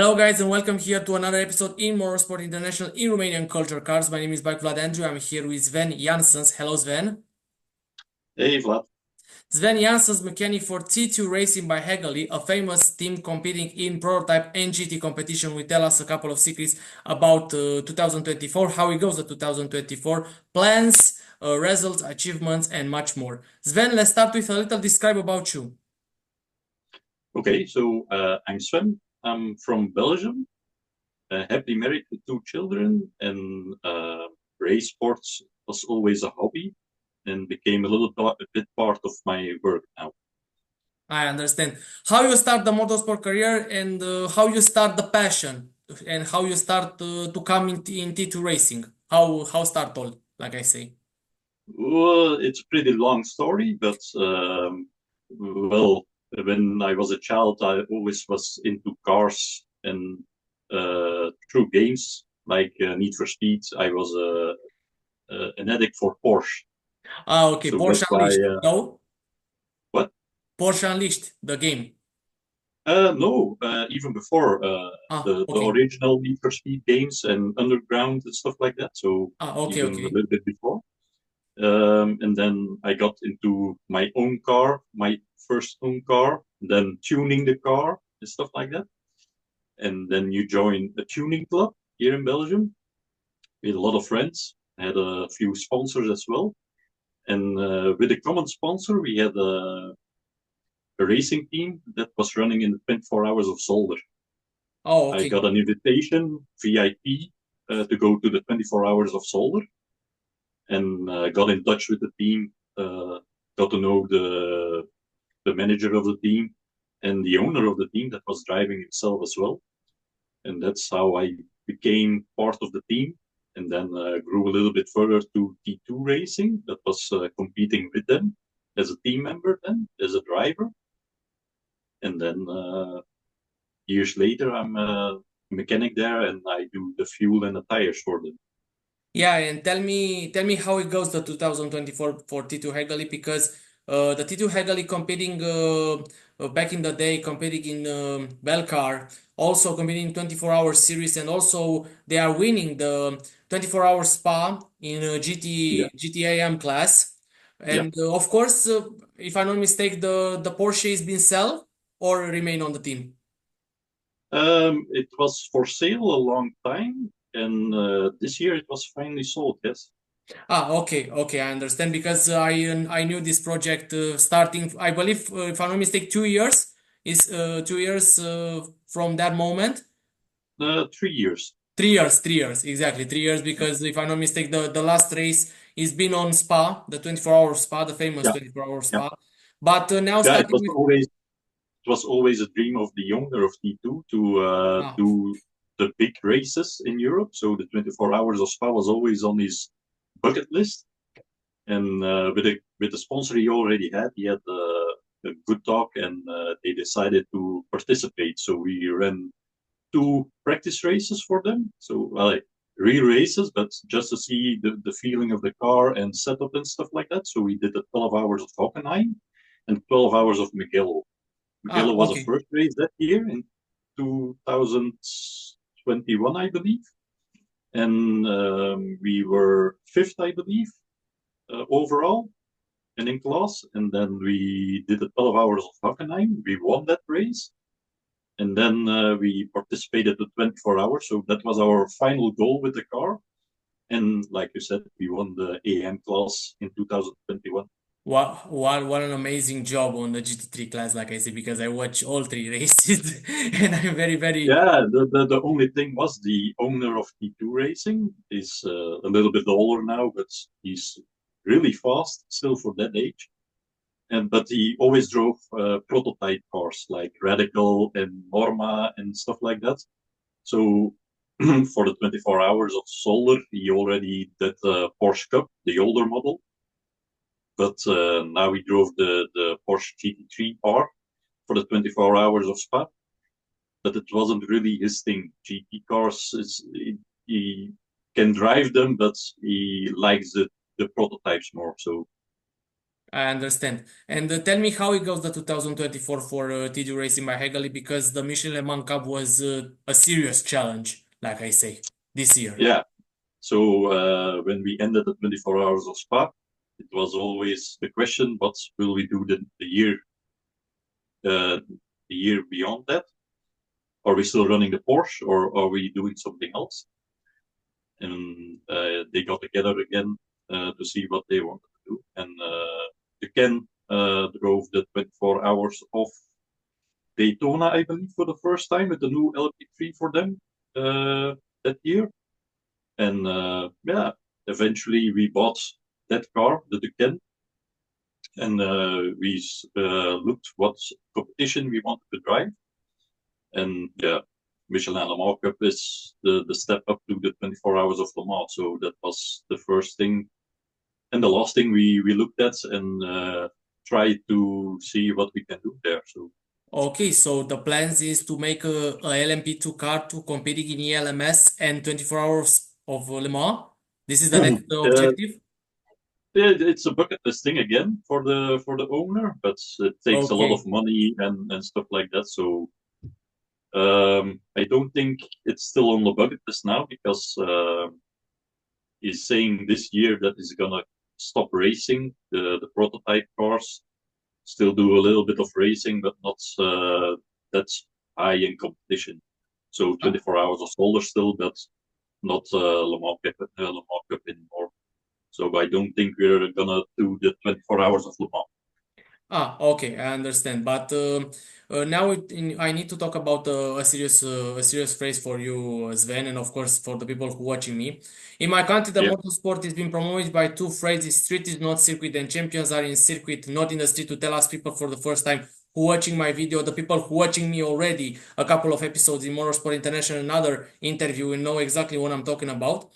Hello guys and welcome here to another episode in Motorsport International in Romanian Culture Cars. My name is Baicu Vlad-Andrei. I'm here with Sven Janssens. Hello Sven. Hey Vlad. Sven Janssens, mechanic for T2 Racing by Hegeli, a famous team competing in prototype and GT competition. Will tell us a couple of secrets about 2024, how it goes at 2024, plans, results, achievements, and much more. Sven, let's start with a little describe about you. Okay, so I'm Sven. I'm from Belgium, happily married with two children, and race sports was always a hobby and became a bit part of my work now. I understand. How you start the motorsport career and how you start the passion and how you start to come in T2 racing. How start all, like I say. Well, it's a pretty long story, but well, when I was a child, I always was into cars and through games like Need for Speed. I was an addict for Porsche, Ah, okay. so Porsche that's why. Unleashed. No? What? Porsche Unleashed, the game. No, even before Ah, the okay. original Need for Speed games and Underground and stuff like that. So Ah, okay, even a okay. little bit before. And then I got into my own car, my first own car, then tuning the car and stuff like that. And then you join a tuning club here in Belgium with a lot of friends. I had a few sponsors as well. And with a common sponsor, we had a racing team that was running in the 24 hours of Solder. Oh, I okay. got an invitation, VIP, to go to the 24 hours of Solder, and got in touch with the team. Got to know the manager of the team and the owner of the team that was driving himself as well, and that's how I became part of the team. And then grew a little bit further to T2 Racing, that was competing with them as a team member, then as a driver, and then years later, I'm a mechanic there, and I do the fuel and the tires for them. Yeah, and tell me how it goes the 2024 for T2 Hegeli because the T2 Hegeli competing back in the day competing in Belcar, also competing in 24-hour series, and also they are winning the 24-hour Spa in Yeah, GTAM class. yeah. And of course, if I'm not mistaken, the Porsche is being sell or remain on the team. It was for sale a long time, and this year it was finally sold. Yes. Ah, okay, okay, I understand because I knew this project starting. I believe, if I'm not mistaken, 2 years is 2 years from that moment. 3 years. 3 years, 3 years, exactly 3 years. Yeah, Because if I'm not mistaken, the last race is been on Spa, the 24-hour Spa, the famous yeah, 24-hour yeah. Spa. But now Yeah, starting with it was always a dream of the owner of T2 to ah, do the big races in Europe. So the 24 hours of Spa was always on his bucket list. And with the sponsor he already had, he had a good talk, and they decided to participate. So we ran two practice races for them. So well, real races, but just to see the feeling of the car and setup and stuff like that. So we did the 12 hours of Hockenheim and 12 hours of Mugello. Mugello was a okay. first race that year in 2021, I believe. And we were fifth, I believe, overall and in class. And then we did the 12 hours of Hockenheim. We won that race. And then we participated the 24 hours. So that was our final goal with the car. And like you said, we won the AM class in 2021. What an amazing job on the GT3 class, like I said, because I watch all three races and I'm very, very Yeah, the only thing was the owner of T2 Racing is a little bit older now, but he's really fast still for that age. And but he always drove prototype cars like Radical and Norma and stuff like that. So for the 24 hours of Solder, he already did the Porsche Cup, the older model. But now he drove the Porsche GT3 R for the 24 hours of Spa. But it wasn't really his thing. GT cars, he can drive them, but he likes the prototypes more. So I understand. And tell me how it goes the 2024 for TD Racing by Hegali because the Michelin Le Mans Cup was a serious challenge, like I say, this year. Yeah. So when we ended the 24 hours of Spa, it was always the question: what will we do uh, the year beyond that? Are we still running the Porsche, or are we doing something else? And they got together again to see what they wanted to do. And Ken drove the 24 hours of Daytona, I believe, for the first time with the new LP3 for them that year. And yeah, eventually we bought that car, the Duquesne, and we looked what competition we wanted to drive. And yeah, Michelin Le Mans Cup is the step up to the 24 hours of Le Mans. So that was the first thing and the last thing we looked at and tried to see what we can do there. So Okay, so the plans is to make a LMP2 car to competing in ELMS and 24 hours of Le Mans. This is the next uh, objective. it's a bucket list thing again for the owner, but it takes a lot of Okay. money and stuff like that. So I don't think it's still on the bucket list now because he's saying this year that he's gonna stop racing the prototype cars, still do a little bit of racing, but not that high in competition. So 24 hours of solar still, but not Le Mans Cup anymore. So I don't think we're gonna do the 24 hours of Le Mans. Ah, okay, I understand. But now I need to talk about a serious phrase for you, Sven, and of course for the people who watching me. In my country, the Yeah, motorsport is being promoted by two phrases: "Street is not circuit," and "Champions are in circuit, not in the street." To tell us people for the first time who watching my video, the people who watching me already a couple of episodes in Motorsport International, another interview, will know exactly what I'm talking about.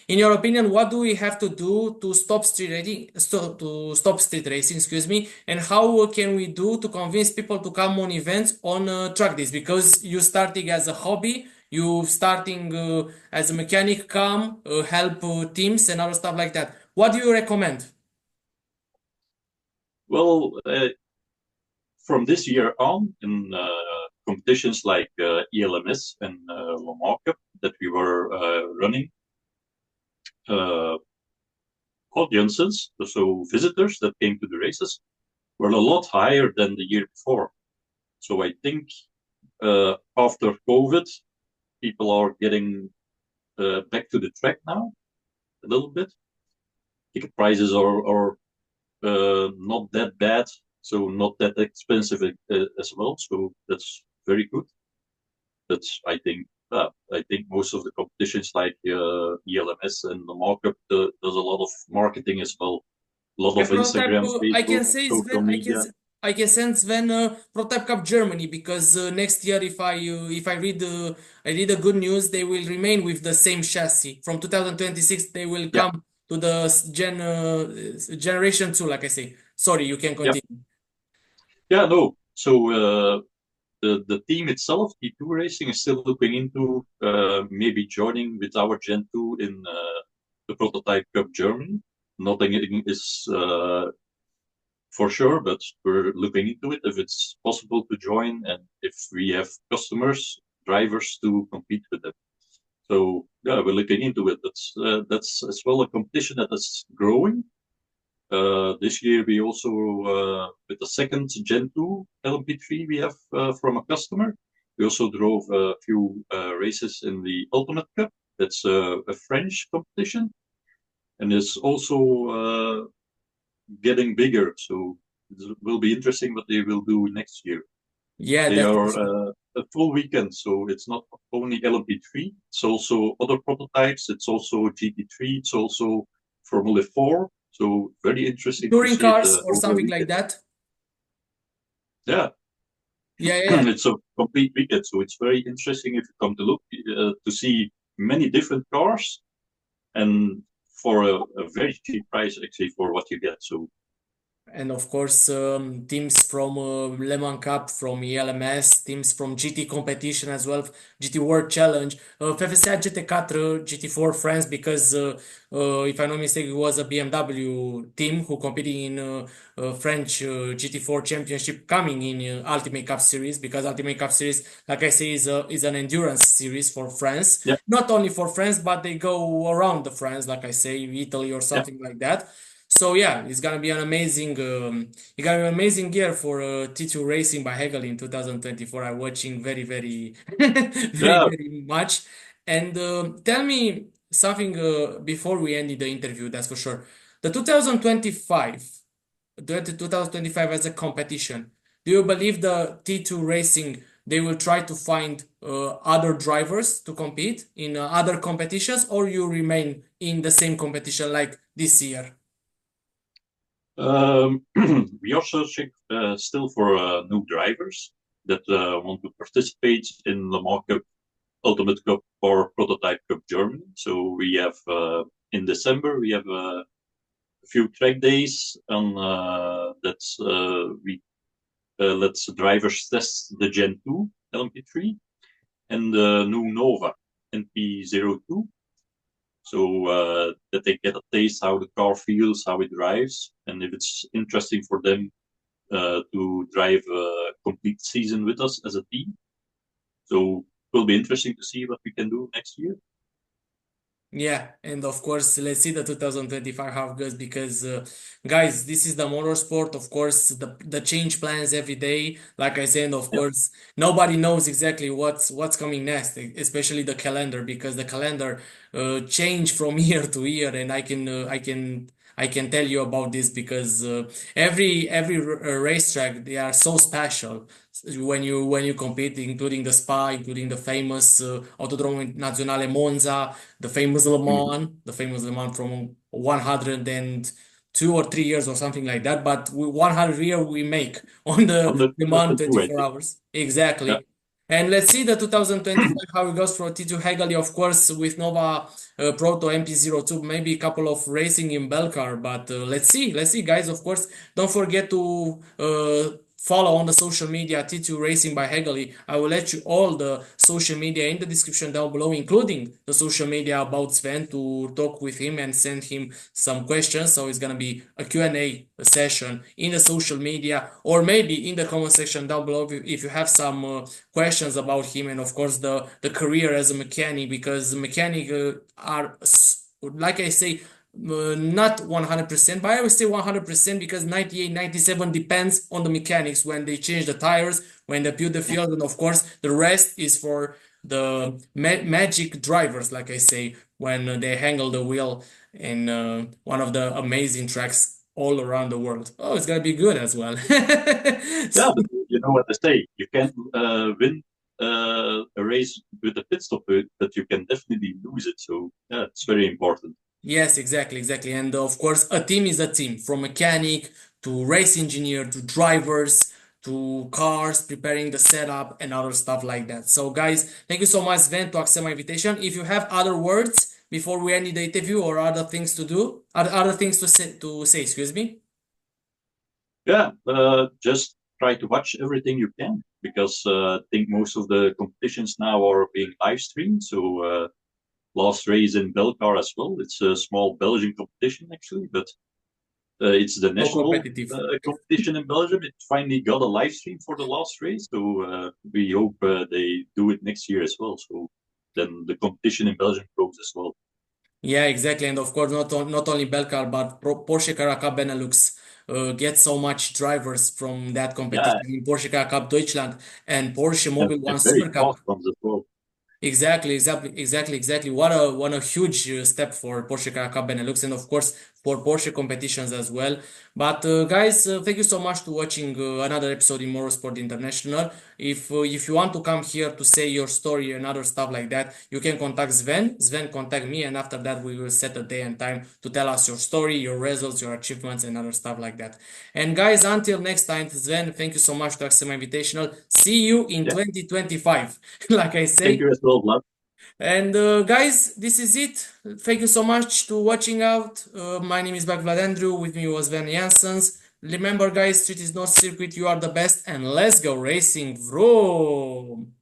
In your opinion, what do we have to do to stop street racing, excuse me, and how can we do to convince people to come on events on track days? Because you starting as a hobby, you starting as a mechanic, come help teams and other stuff like that. What do you recommend? well, from this year on, in competitions like ELMS and Le Mans Cup that we were running, uh, audiences, so visitors that came to the races, were a lot higher than the year before. So I think after COVID, people are getting back to the track now a little bit. Ticket prices are not that bad, so not that expensive as well. So that's very good. That's I think most of the competitions like ELMS and the markup does a lot of marketing as well. A lot Yeah, of prototype. Instagram, I Facebook, can say social Sven. media. I can send Sven prototype cup Germany because next year, if I read the good news, they will remain with the same chassis. From 2026, they will Yeah, come to the generation two. Like I say. Sorry, you can yeah, continue. yeah. No. So the team itself, T2 Racing, is still looking into maybe joining with our Gen 2 in the Prototype Cup Germany. Nothing is for sure, but we're looking into it if it's possible to join and if we have customers, drivers to compete with them. So yeah, we're looking into it. That's as well a competition that is growing. This year we also with the second Gen 2 LMP3 we have from a customer. We also drove a few races in the Ultimate Cup. That's a French competition, and it's also getting bigger. So it will be interesting what they will do next year. Yeah, They are definitely. a full weekend, so it's not only LMP3, it's also other prototypes, it's also GT3, it's also Formula 4. So very interesting to Touring see it cars or over a something like weekend. that. Yeah, Yeah, yeah, yeah. it's a complete weekend, so it's very interesting if you come to look to see many different cars and for a very cheap price actually for what you get. So And of course, teams from Le Mans Cup, from ELMS, teams from GT competition as well, GT World Challenge, FFCA GT4, GT4 France, because if I'm not mistaken, it was a BMW team who competed in French GT4 Championship coming in Ultimate Cup Series, because Ultimate Cup Series, like I say, is an endurance series for France. Yeah, Not only for France, but they go around the France, like I say, Italy or yeah, something like that. So yeah, it's gonna be an amazing, it's gonna be an amazing year for T2 Racing by Hegel in 2024. I'm watching very, very, very, yeah. very much. And tell me something before we end the interview. That's for sure. The 2025, the 2025 as a competition. Do you believe the T2 Racing they will try to find other drivers to compete in other competitions, or you remain in the same competition like this year? Um, we are searching still for new drivers that want to participate in the market Ultimate Cup or Prototype Cup Germany. So we have in December we have a few track days, and that's we let's drivers test the Gen 2 LMP3 and the new Nova NP02. So that they get a taste how the car feels, how it drives, and if it's interesting for them to drive a complete season with us as a team. So it will be interesting to see what we can do next year. Yeah, and of course, let's see the 2025 how it goes because, guys, this is the motorsport. Of course, the change plans every day. Like I said, of Yeah, course, nobody knows exactly what's coming next, especially the calendar because the calendar change from year to year, and I can tell you about this because every racetrack they are so special when you compete, including the Spa, including the famous Autodromo Nazionale Monza, the famous Le mm-hmm. Mans, the famous Le Mans from 102 or 3 years or something like that. But 100 year we make on the Le Mans 102, I 24 think. hours. Yeah, Exactly. And let's see the 2025 how it goes for Tito Hegali, of course, with Nova Proto MP02, maybe a couple of racing in Belcar, but let's see, guys. Of course, don't forget to follow on the social media T2 Racing by Hegali. I will let you all the social media in the description down below, including the social media about Sven to talk with him and send him some questions. So it's gonna be a Q&A session in the social media or maybe in the comment section down below if you have some questions about him and of course the career as a mechanic because mechanic are like I say not 100%, but I would say 100% because 98, 97 depends on the mechanics when they change the tires, when they build the field, and of course, the rest is for the magic drivers, like I say, when they handle the wheel in one of the amazing tracks all around the world. Oh, it's gonna be good as well. yeah, but you know what they say. You can't win a race with a pit stop, but you can definitely lose it. So yeah, it's very important. Yes, exactly, exactly. And of course, a team is a team from mechanic to race engineer to drivers to cars, preparing the setup and other stuff like that. So, guys, thank you so much, Sven, to accept my invitation. If you have other words before we end the interview or other things to do, other things to say, excuse me. Yeah, just try to watch everything you can because I think most of the competitions now are being live streamed. So last race in Belcar as well. It's a small Belgian competition actually, but it's the So national competitive. competition in Belgium. It finally got a live stream for the last race, so we hope they do it next year as well. So then the competition in Belgium grows as well. Yeah, exactly. And of course, not only Belcar, but Porsche Carrera Cup Benelux gets so much drivers from that Yeah, competition. I mean, Porsche Carrera Cup Deutschland and Porsche Mobile and One very Super Cup. fast ones as well. Exactly, exactly, exactly, exactly. What a huge step for Porsche Carrera Benelux and of course for Porsche competitions as well. But guys, thank you so much to watching another episode in Motorsport International. If you want to come here to say your story and other stuff like that, you can contact Sven. Sven contact me, and after that we will set a day and time to tell us your story, your results, your achievements, and other stuff like that. And guys, until next time, Sven, thank you so much to accept my invitational. See you in Yeah, 2025, like I thank say. you as well, Vlad. And guys, this is it. Thank you so much to watching out. My name is Baicu Vlad-Andrei. With me was Sven Janssens. Remember, guys, street is not circuit. You are the best, and let's go racing, vroom!